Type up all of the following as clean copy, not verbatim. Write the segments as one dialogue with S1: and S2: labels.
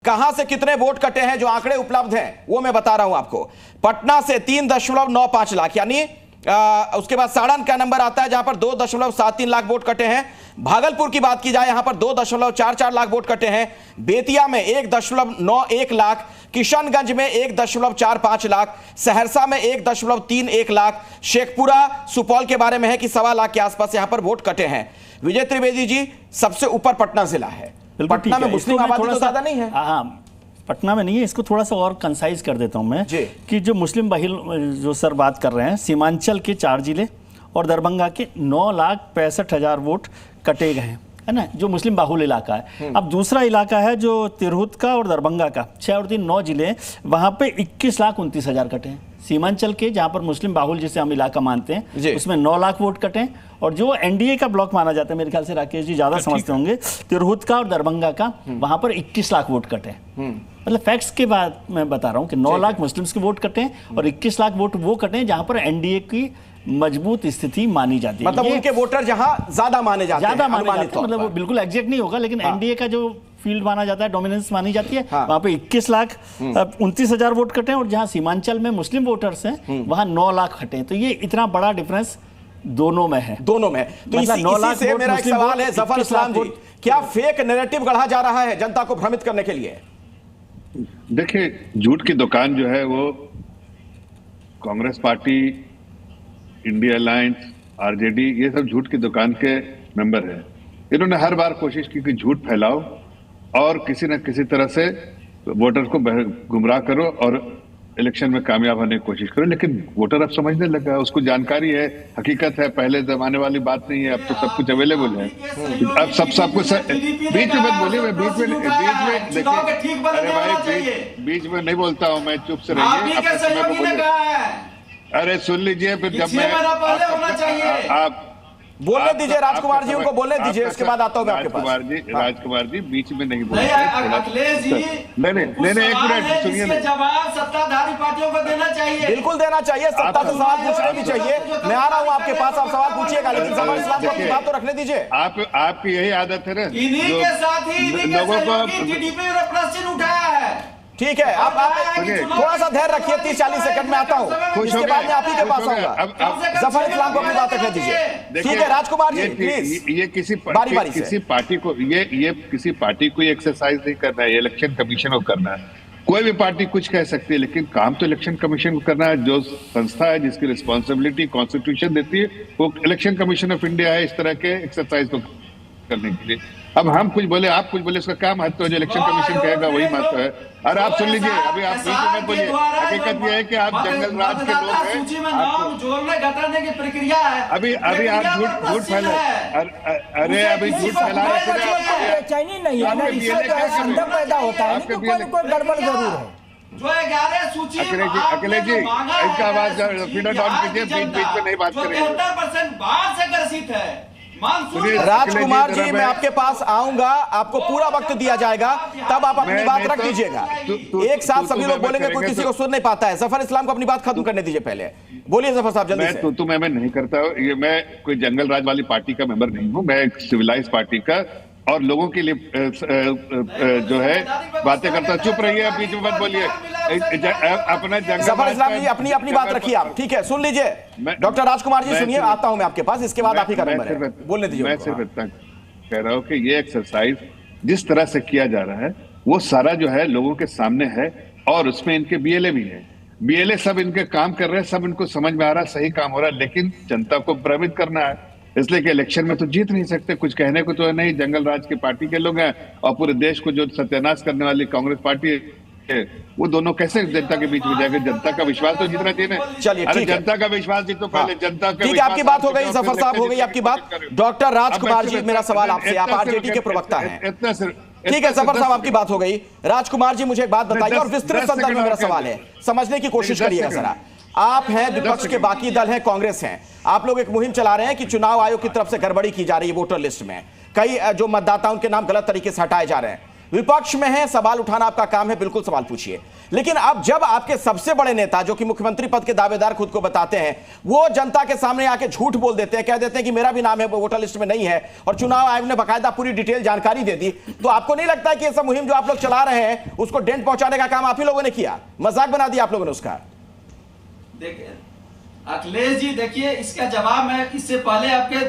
S1: कहां से कितने वोट कटे हैं, जो आंकड़े उपलब्ध हैं वो मैं बता रहा हूं आपको। पटना से 3.95 लाख, यानी उसके बाद सारण का नंबर आता है जहां पर 2.73 लाख वोट कटे हैं। भागलपुर की बात की जाए यहां पर 2.44 लाख वोट कटे हैं। बेतिया में 1.91 लाख, किशनगंज में 1.45 लाख, सहरसा में 1.31 लाख, शेखपुरा सुपौल के बारे में है कि 1.25 लाख के आसपास यहां पर वोट कटे हैं। विजय त्रिवेदी जी, सबसे ऊपर पटना जिला है। पटना में मुस्लिम आबादी तो ज्यादा नहीं है।
S2: हाँ, पटना में नहीं है। इसको थोड़ा सा और कंसाइज कर देता हूं मैं कि जो मुस्लिम बहुल जो सर बात कर रहे हैं, सीमांचल के 4 जिले और दरभंगा के 9,65,000 वोट कटे गए हैं, है ना, जो मुस्लिम बाहुल इलाका है। अब दूसरा इलाका है जो तिरहुत का और दरभंगा का, 6 और 3 9 जिले, वहां पे 21,29,000 कटे हैं। सीमांचल के जहां पर मुस्लिम बाहुल जिसे हम इलाका मानते हैं उसमें 9 लाख वोट कटे हैं। और जो एनडीए का ब्लॉक माना जाता है, मेरे ख्याल से राकेश जी ज्यादा समझते होंगे, तिरहुत का और दरभंगा का, वहां पर 21 लाख वोट कटे हैं। मतलब फैक्ट्स के बाद मैं बता रहा हूं कि 9 लाख मुस्लिम्स के वोट कटे हैं और 21 लाख वोट वो कटे हैं जहां पर एनडीए की मजबूत स्थिति मानी जाती है।
S1: मतलब उनके वोटर जहां ज्यादा माने जाते हैं,
S2: मतलब वो बिल्कुल एग्जैक्ट नहीं होगा, लेकिन एनडीए का जो फील्ड माना जाता है, डोमिनेंस मानी जाती है, वहां पे 21 लाख 29,000 वोट कटे हैं। और जहां सीमांचल में मुस्लिम वोटर्स हैं वहां 9 लाख कटे हैं। तो ये इतना बड़ा डिफरेंस दोनों में है।
S1: तो मतलब इसी से मेरा एक सवाल है जफर इस्लाम जी, क्या फेक नैरेटिव गढ़ा जा रहा है जनता को भ्रमित करने के लिए?
S3: देखिए, झूठ की दुकान जो है वो Congress party, India alliance, RJD, ये सब झूठ की दुकान के मेंबर हैं। इन्होंने हर बार कोशिश की कि झूठ फैलाओ और किसी न किसी तरह से वोटर को गुमराह करो और इलेक्शन में कामयाब होने की कोशिश करो। लेकिन वोटर अब समझने लगा, उसको जानकारी है, हकीकत है, पहले जमाने वाली बात नहीं है। अब तो सब कुछ अवेलेबल है। अब सब कुछ बीच में मत बोलिए, मैं बीच में देखिए, अरे भाई बीच में नहीं बोलता हूँ मैं, चुप से रहिए, अपने समय को बोलिए। अरे सुन लीजिए, फिर जब मैं आप
S1: बोलने दीजिए, राजकुमार जी उनको बोलने दीजिए, उसके बाद आता हूं मैं आपके पास।
S3: राजकुमार जी बीच में नहीं बोलते। नहीं, एक मिनट सुनिए ना।
S4: जवाब सत्ताधारी पार्टियों को देना चाहिए।
S1: बिल्कुल देना चाहिए, सत्ता से सवाल पूछना भी चाहिए। मैं आ रहा हूं आपके पास, आप सवाल पूछिएगा, लेकिन जफर इस्लाम को अपनी बात तो रखने दीजिए।
S3: आपकी यही आदत है ना,
S4: इन्हीं के साथ ही
S3: लोगों को
S4: टीडीपी ने प्रश्न उठाया है।
S1: ठीक है, आप थोड़ा सा धैर्य रखिए, 30-40 सेकंड में आता हूं, इसके बाद मैं आप ही के पास आऊंगा। जफर इस्लाम को अपनी बात रखने दीजिए। ठीक है राजकुमार जी, प्लीज।
S3: ये किसी पार्टी को ये किसी पार्टी को एक्सरसाइज नहीं करना है, इलेक्शन कमीशन को करना है। कोई भी पार्टी कुछ कह सकती है, लेकिन काम तो इलेक्शन कमीशन को करना है। जो संस्था है जिसकी रिस्पॉन्सिबिलिटी कॉन्स्टिट्यूशन देती है, वो इलेक्शन कमीशन ऑफ इंडिया है इस तरह के एक्सरसाइज को करने के लिए। अब हम कुछ बोले, आप कुछ बोले, उसका क्या महत्व है? जो इलेक्शन कमीशन कहेगा वही महत्व है। अरे आप सुन लीजिए, अभी आप बीच में मत बोलिए। हकीकत यह है कि आप जंगल राज के लोग हैं,
S4: जोड़ने घटाने की प्रक्रिया है।
S3: अभी आप झूठ फैला, अरे अभी झूठ फैला रहे थे।
S5: बेचैनी नहीं है ना, इससे जो है संदेह पैदा होता है, तो कोई गड़बड़ जरूर है।
S4: जो 11 सूची
S3: अखिलेश जी, इसका आवाज फीडर डाउन कीजिए, बीच में नहीं बात करेंगे।
S4: 73% बाढ़ से ग्रसित है।
S1: राजकुमार जी, मैं आपके पास आऊंगा, आपको पूरा वक्त दिया जाएगा, तब आप अपनी बात रख दीजिएगा। एक साथ सभी लोग बोलेंगे, कोई किसी को सुन नहीं पाता है। जफर इस्लाम को अपनी बात खत्म करने दीजिए पहले। बोलिए जफर साहब, जल्दी से।
S3: मैं नहीं करता हूँ ये, मैं कोई जंगल राज वाली पार्टी का मेंबर नहीं हूँ। मैं एक सिविलाइज पार्टी का और लोगों के लिए जो है बातें करता। चुप रहिए, बीच में मत बोलिए। अपना
S1: जफर इस्लाम जी अपनी बात रखिए आप, ठीक है, सुन लीजिए। डॉक्टर राजकुमार जी सुनिए, आता हूं मैं आपके पास, इसके बाद आप ही का नंबर है, बोलने दीजिए।
S3: मैं सिर्फ इतना कह रहा हूं कि ये एक्सरसाइज जिस तरह से किया जा रहा है वो सारा जो है लोगों के सामने है, और उसमें इनके बीएलए भी है। बीएलए सब इनके काम कर रहे हैं, सब इनको समझ में आ रहा है, सही काम हो रहा है, लेकिन जनता को भ्रमित करना है। इसलिए कि इलेक्शन में तो जीत नहीं सकते, कुछ कहने को तो है नहीं। जंगल राज की पार्टी के लोग हैं और पूरे देश को जो सत्यानाश करने वाली कांग्रेस पार्टी है, वो दोनों कैसे जनता के बीच में जाएंगे? जनता का विश्वास तो जीतना चाहिए ना।
S1: चलिए,
S3: अरे जनता का विश्वास जीतो पहले, जनता का।
S1: ठीक है, आपकी बात हो गई, जफर साहब हो गई आपकी बात। डॉक्टर राजकुमार जी, मेरा सवाल आपसे, आप आरजेडी के प्रवक्ता हैं। ठीक है जफर साहब, आपकी बात हो गई। राजकुमार जी, मुझे एक बात बताइए, और विस्तृत संदर्भ में मेरा सवाल है, समझने की कोशिश करिएगा जरा। आप हैं विपक्ष के, बाकी दल हैं, कांग्रेस हैं, आप लोग एक मुहिम चला रहे हैं कि चुनाव आयोग की तरफ से गड़बड़ी की जा रही है वोटर लिस्ट में, कई जो मतदाता उनके नाम गलत तरीके से हटाए जा रहे हैं। विपक्ष में हैं, सवाल उठाना आपका काम है, बिल्कुल सवाल पूछिए। लेकिन अब जब आपके सबसे बड़े नेता जो कि मुख्यमंत्री पद के दावेदार खुद को बताते हैं, वो जनता के सामने आके झूठ बोल देते हैं, कह देते हैं कि मेरा भी नाम है वोटर लिस्ट में नहीं है, और चुनाव आयोग ने बाकायदा पूरी डिटेल जानकारी दे दी, तो आपको नहीं लगता है कि ये सब मुहिम जो आप लोग चला रहे हैं उसको डेंट पहुंचाने का काम आप ही लोगों ने किया, मजाक बना दिया आप लोगों ने उसका?
S4: देखिए अखिलेश जी, देखिए इसका जवाब मैं इससे पहले आपके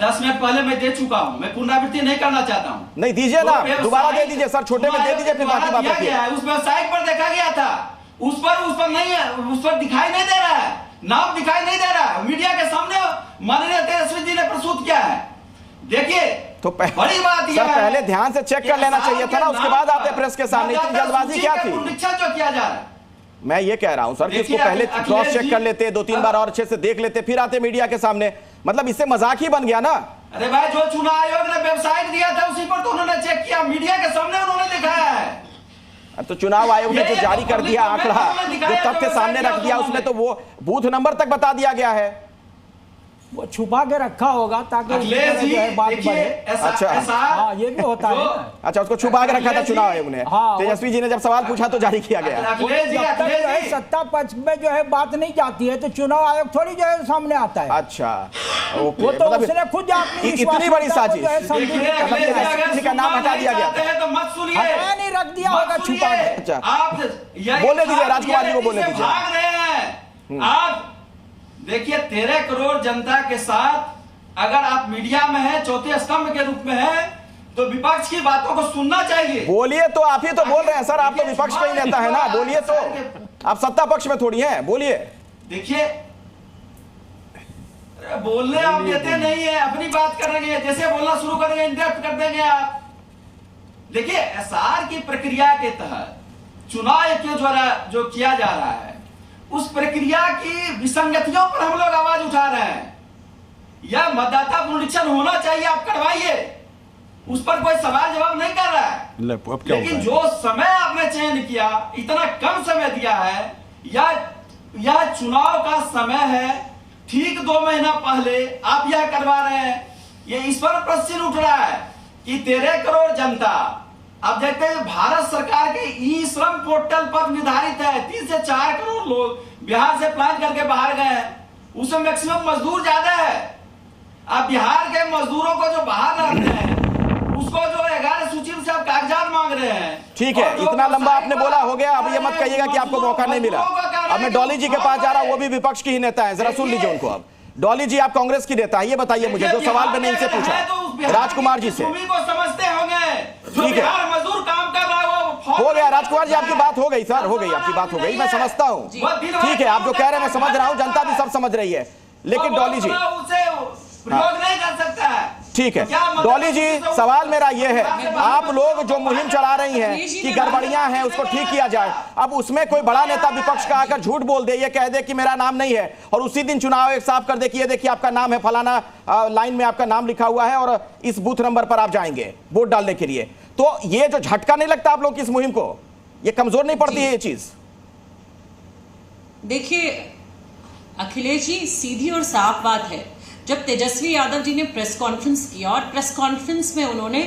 S4: 10 मिनट पहले मैं दे चुका हूं, मैं पुनरावृत्ति नहीं करना चाहता हूं।
S1: नहीं दीजिए ना, दोबारा दे दीजिए सर, छोटे में दे दीजिए, फिर बाकी बात रखिए।
S4: उस वेबसाइट पर देखा गया था, उस पर नहीं है, उस पर दिखाई नहीं दे रहा है, नाम दिखाई नहीं दे रहा है, मीडिया के सामने माननीय तेजस्वी जी ने प्रस्तुत किया है। देखिए
S1: तो
S4: बड़ी बात यह है,
S1: पहले ध्यान से चेक कर लेना चाहिए था ना, उसके बाद आते प्रेस के सामने। इतनी जल्दबाजी क्या थी?
S4: पुनरीक्षण जो किया जा रहा है,
S1: मैं ये कह रहा हूं सर कि इसको पहले क्रॉस चेक कर लेते, 2-3 बार और अच्छे से देख लेते, फिर आते मीडिया के सामने। मतलब इससे मजाक ही बन गया ना।
S4: अरे भाई, जो चुनाव आयोग ने वेबसाइट दिया था उसी पर तो उन्होंने चेक किया, मीडिया के सामने उन्होंने दिखाया है।
S1: तो चुनाव आयोग ने जो जारी कर दिया आंकड़ा, जो तथ्य सामने रख दिया, उसमें तो वो बूथ नंबर तक बता दिया गया है,
S5: वो छुपा के रखा होगा ताकि जो है बात बढ़े।
S1: अच्छा
S5: हाँ, ये भी होता है।
S1: अच्छा, उसको छुपा के रखा था चुनाव आयोग ने।
S5: हाँ,
S1: तेजस्वी जी ने जब सवाल पूछा तो जारी किया गया।
S5: जब तक जो है सत्ता पक्ष में जो है बात नहीं जाती है तो चुनाव आयोग थोड़ी जो है सामने आता है।
S1: अच्छा, ओके,
S5: वो तो उसने खुद
S1: इतनी बड़ी साजिश,
S4: का
S1: नाम हटा दिया गया
S4: तो मत सुनिए,
S5: हटा नहीं रख दिया होगा छुपा के।
S1: अच्छा,
S4: आप
S1: बोलने दीजिए, राजकुमार जी को बोलने दीजिए।
S4: भाग रहे हैं आप। देखिए 13 करोड़ जनता के साथ अगर आप मीडिया में हैं, चौथे स्तंभ के रूप में हैं, तो विपक्ष की बातों को सुनना चाहिए। बोलिए,
S1: तो आप ही तो बोल रहे हैं सर, आप तो विपक्ष का ही नेता है ना, बोलिए तो, आप सत्ता पक्ष में थोड़ी हैं, बोलिए।
S4: देखिए बोलने आप देते नहीं है, अपनी बात करेंगे, जैसे बोलना शुरू करेंगे इंटरप्ट कर देंगे आप। देखिए एसआर की प्रक्रिया के तहत चुनाव के द्वारा जो किया जा रहा है, उस प्रक्रिया की विसंगतियों पर हम लोग आवाज उठा रहे हैं। यह मतदाता पुनरीक्षण होना चाहिए, आप करवाइए, उस पर कोई सवाल जवाब नहीं कर रहा है। लेकिन जो समय आपने चयन किया, इतना कम समय दिया है, यह चुनाव का समय है, ठीक 2 महीना पहले आप यह करवा रहे हैं। ये इस पर प्रश्न उठ रहा है कि 13 करोड़ जनता, अब देखते हैं भारत सरकार के ई श्रम पोर्टल पर निर्धारित है 3 से 4 करोड़ लोग बिहार से प्लान करके बाहर गए हैं, उसमें मैक्सिमम मजदूर ज्यादा है। अब बिहार के मजदूरों को जो बाहर रहते हैं, उसको जो 11 सूची से आप कागजात मांग रहे हैं।
S1: ठीक है, इतना लंबा आपने बोला, हो गया। अब ये मत कहिएगा कि आपको मौका नहीं मिला। अब मैं डॉली जी के पास जा रहा हूं, वो भी विपक्ष की ही नेता है, जरा सुन लीजिए उनको। अब डॉली जी, आप कांग्रेस की नेता है, ये बताइए मुझे, जो सवाल मैंने इनसे पूछा राजकुमार जी से।
S4: समझते होंगे,
S1: ठीक है,
S4: मजदूर काम कर रहा है,
S1: हो गया राजकुमार जी, आपकी बात हो गई सर, हो गई, आपकी बात हो गई, मैं समझता हूँ। ठीक है, आप जो कह रहे हैं मैं समझ रहा हूँ, जनता भी सब समझ रही है, लेकिन डॉली जी
S4: प्रयोग नहीं कर सकता है।
S1: ठीक है डॉली जी, सवाल मेरा यह है, आप लोग जो मुहिम चला रही हैं कि गड़बड़ियां हैं उसको ठीक किया जाए, अब उसमें कोई बड़ा नेता विपक्ष का आकर झूठ बोल दे, ये कह दे कि मेरा नाम नहीं है, और उसी दिन चुनाव एक साफ कर दे कि ये देखिए आपका नाम है, फलाना लाइन में आपका नाम लिखा हुआ है और इस बूथ नंबर पर आप जाएंगे वोट डालने के लिए, तो ये जो झटका नहीं लगता आप लोग की इस मुहिम को, ये कमजोर नहीं पड़ती है ये चीज?
S6: देखिए अखिलेश जी, सीधी और साफ बात है, जब तेजस्वी यादव जी ने प्रेस कॉन्फ्रेंस किया और प्रेस कॉन्फ्रेंस में उन्होंने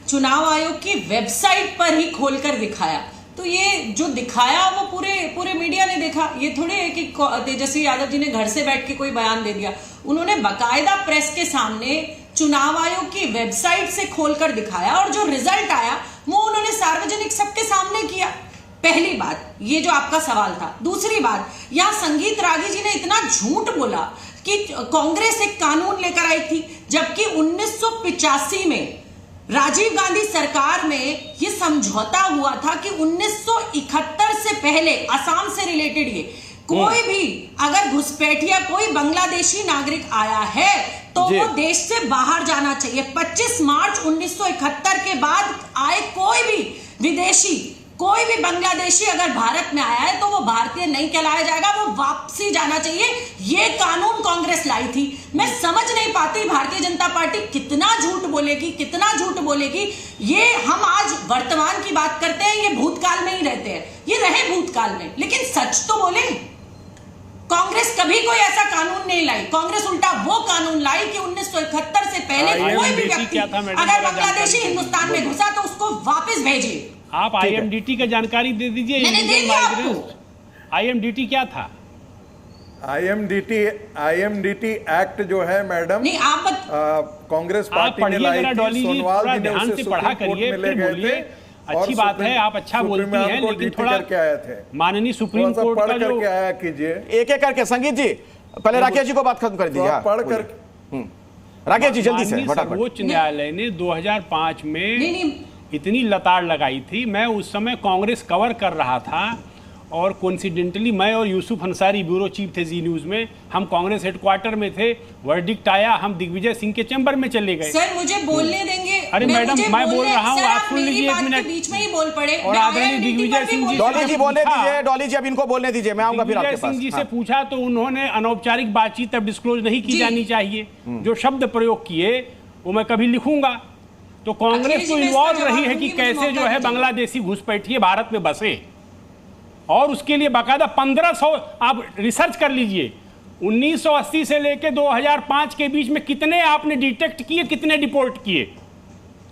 S6: चुनाव आयोग की वेबसाइट पर ही खोलकर दिखाया, तो ये जो दिखाया वो पूरे मीडिया ने देखा। ये थोड़े है कि तेजस्वी यादव जी ने घर से बैठ के कोई बयान दे दिया, उन्होंने बाकायदा प्रेस के सामने चुनाव आयोग की वेबसाइट से खोलकर दिखाया और जो रिजल्ट आया वो उन्होंने सार्वजनिक सबके सामने किया। पहली बात, ये जो आपका सवाल था। दूसरी बात, यहाँ संगीत रागी जी ने इतना झूठ बोला कि कांग्रेस एक कानून लेकर आई थी, जबकि 1985 में राजीव गांधी सरकार में ये समझौता हुआ था कि 1971 से पहले असम से रिलेटेड ये कोई भी अगर घुसपैठिया कोई बांग्लादेशी नागरिक आया है तो वो देश से बाहर जाना चाहिए। 25 मार्च 1971 के बाद आए कोई भी विदेशी, कोई भी बांग्लादेशी अगर भारत में आया है तो वो भारतीय नहीं कहलाया जाएगा, वो वापसी जाना चाहिए। ये कानून कांग्रेस लाई थी। मैं समझ नहीं पाती भारतीय जनता पार्टी कितना झूठ बोलेगी। ये हम आज वर्तमान की बात करते हैं, ये भूतकाल में ही रहते हैं, ये रहे भूतकाल में, लेकिन सच तो बोले। कांग्रेस कभी कोई ऐसा कानून नहीं लाई। कांग्रेस उल्टा वो कानून लाई कि 1971 से पहले कोई भी व्यक्ति अगर बांग्लादेशी हिंदुस्तान में घुसा तो उसको वापस भेजिए।
S7: आप IMDT का जानकारी दे दीजिए।
S6: मैंने दे दिया आपको।
S7: IMDT क्या था?
S8: IMDT एक्ट जो है मैडम,
S6: नहीं आप
S8: कांग्रेस पार्टी ने लाई थी, सोनवाल जी ने उसे सुप्रीम कोर्ट में ले गए थे।
S7: अच्छी बात है, आप अच्छा बोलती हैं, लेकिन थोड़ा
S8: करके आए थे
S7: माननीय सुप्रीम कोर्ट का जो
S8: आया कीजिए।
S1: एक एक करके संगीत जी, पहले राकेश जी को बात खत्म कर दीजिए।
S8: पढ़ कर
S1: राकेश जी जल्दी से।
S7: सर्वोच्च न्यायालय ने 2005 में इतनी लताड़ लगाई थी, मैं उस समय कांग्रेस कवर कर रहा था और कोइंसिडेंटली मैं और यूसुफ अंसारी ब्यूरो चीफ थे जी न्यूज में, हम कांग्रेस हेडक्वार्टर में थे। वर्डिक्ट आया, हम दिग्विजय सिंह के चैम्बर में चले गए।
S6: सर मुझे बोलने देंगे?
S7: अरे मैडम मैं बोल रहा हूँ, आप सुन लीजिए 1 मिनट।
S6: बीच में ही बोल पड़े।
S7: और आदरणीय दिग्विजय सिंह जी,
S1: डॉली जी बोलने दीजिए, डॉली जी अब इनको बोलने दीजिए, मैं आऊंगा फिर आपके पास।
S7: सिंह जी से पूछा तो उन्होंने अनौपचारिक बातचीत अब डिस्क्लोज नहीं की जानी चाहिए। जो शब्द प्रयोग किए वो मैं कभी लिखूंगा। तो कांग्रेस तो इन्वॉल्व रही है कि कैसे जो है बांग्लादेशी घुसपैठिए भारत में बसे, और उसके लिए बाकायदा 1500 आप रिसर्च कर लीजिए। 1980 से लेकर 2005 के बीच में कितने आपने डिटेक्ट किए, कितने डिपोर्ट किए,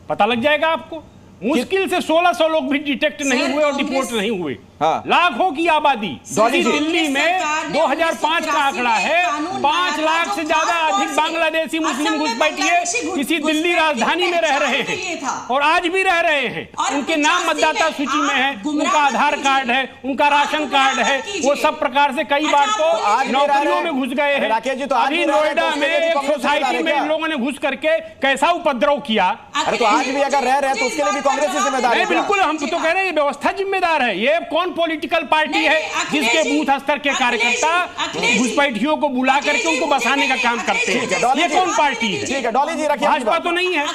S7: पता लग जाएगा आपको। मुश्किल से 1600 लोग भी डिटेक्ट नहीं हुए और डिपोर्ट नहीं हुए।
S1: हाँ।
S7: लाखों की आबादी। दिल्ली में 2005 का आंकड़ा है, 5 लाख से ज्यादा अधिक बांग्लादेशी मुस्लिम घुसपैठिए किसी दिल्ली राजधानी में रह रहे हैं और आज भी रह रहे हैं। उनके नाम मतदाता सूची में है, उनका आधार कार्ड है, उनका राशन कार्ड है, वो सब प्रकार से कई बार तो नौकरियों में घुस गए हैं। अभी नोएडा में एक सोसाइटी में इन लोगों ने घुस करके कैसा उपद्रव किया।
S1: अरे तो आज भी अगर रह रहे हैं तो उसके लिए भी कांग्रेस ही जिम्मेदार है।
S7: बिल्कुल, हम तो कह रहे हैं व्यवस्था जिम्मेदार है। ये कौन पॉलिटिकल पार्टी है जिसके बूथ स्तर के कार्यकर्ता घुसपैठियों को बुला करके उनको बसाने का काम करते हैं? ये कौन पार्टी है?
S1: ठीक है डॉली जी रखिए,
S7: भाजपा तो नहीं है।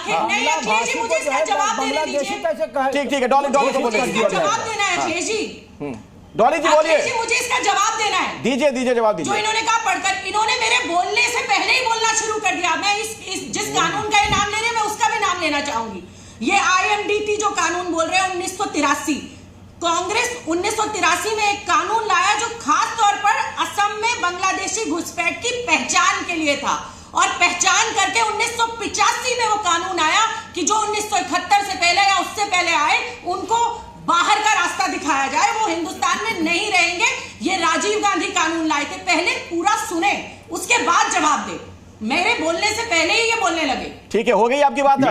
S1: ठीक है डॉली को बोलिए। डॉली जी बोलिए,
S6: मुझे इसका जवाब देना है।
S1: दीजिए जवाब दीजिए।
S6: जो इन्होंने कहा पढ़कर, इन्होंने मेरे बोलने से पहले ही बोलना शुरू कर दिया। मैं इस जिस कानून का नाम ले रहे हैं मैं उसका भी नाम लेना चाहूंगी। ये IMDT जो कानून बोल रहे हैं 1983, कांग्रेस 1983 में एक कानून लाया जो खास तौर पर असम में बांग्लादेशी घुसपैठ की पहचान के लिए था, और पहचान करके 1985 में वो कानून आया कि जो 1971 से पहले या उससे पहले आए उनको बाहर का रास्ता दिखाया जाए, वो हिंदुस्तान में नहीं रहेंगे। ये राजीव गांधी कानून लाए थे। पहले पूरा सुने, उसके बाद जवाब दे। मेरे बोलने से पहले ही ये बोलने लगे।
S1: ठीक है, हो गई आपकी बात।
S3: 10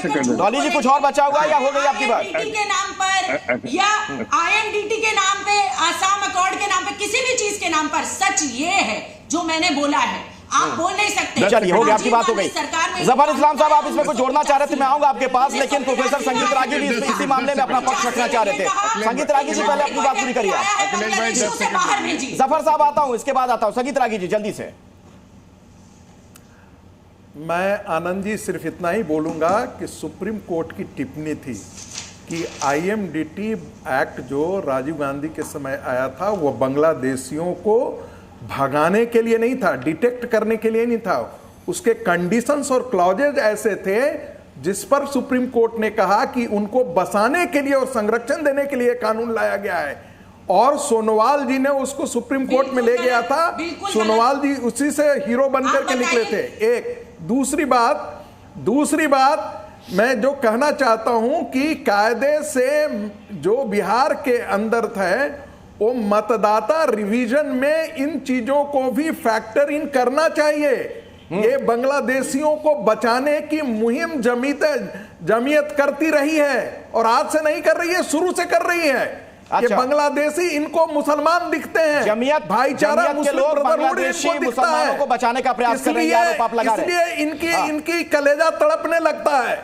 S3: सेकंड
S1: डॉली जी कुछ और बचा होगा या हो गई आपकी बात?
S6: IMDT के नाम पर या IMDT के नाम पे, आसाम अकॉर्ड के नाम पे, किसी भी चीज के नाम पर सच ये है जो मैंने बोला है। आप बोल नहीं सकते।
S1: चलिए हो गई आपकी बात, हो गई। जफर इस्लाम साहब आप इसमें कुछ जोड़ना चाह रहे थे, मैं आऊंगा आपके पास, लेकिन प्रोफेसर संगीत रागी भी इसी मामले में अपना पक्ष रखना चाह रहे थे। संगीत रागी जी पहले अपनी बात पूरी करिए। जफर साहब आता हूं, इसके बाद आता हूं। संगीत रागी जी जल्दी से।
S8: मैं आनंद जी सिर्फ इतना ही बोलूंगा कि सुप्रीम कोर्ट की टिप्पणी थी कि IMDT एक्ट जो राजीव गांधी के समय आया था वो बांग्लादेशियों को भगाने के लिए नहीं था, डिटेक्ट करने के लिए नहीं था। उसके कंडीशंस और क्लॉजेज ऐसे थे जिस पर सुप्रीम कोर्ट ने कहा कि उनको बसाने के लिए और संरक्षण देने के लिए कानून लाया गया है, और सोनोवाल जी ने उसको सुप्रीम कोर्ट में ले गया था। सोनोवाल जी उसी से हीरो बनकर के निकले थे। एक दूसरी बात मैं जो कहना चाहता हूं कि कायदे से जो बिहार के अंदर थे वो मतदाता रिवीजन में इन चीजों को भी फैक्टर इन करना चाहिए। ये बांग्लादेशियों को बचाने की मुहिम जमीयत करती रही है और आज से नहीं कर रही है, शुरू से कर रही है। ये बांग्लादेशी इनको मुसलमान दिखते हैं,
S1: जमीयत
S8: भाईचारा
S1: के लोग बांग्लादेशी मुसलमानों को बचाने का प्रयास कर रहे हैं, आरोप आप लगा रहे हैं।
S8: इसलिए इनकी कलेजा तड़पने लगता है।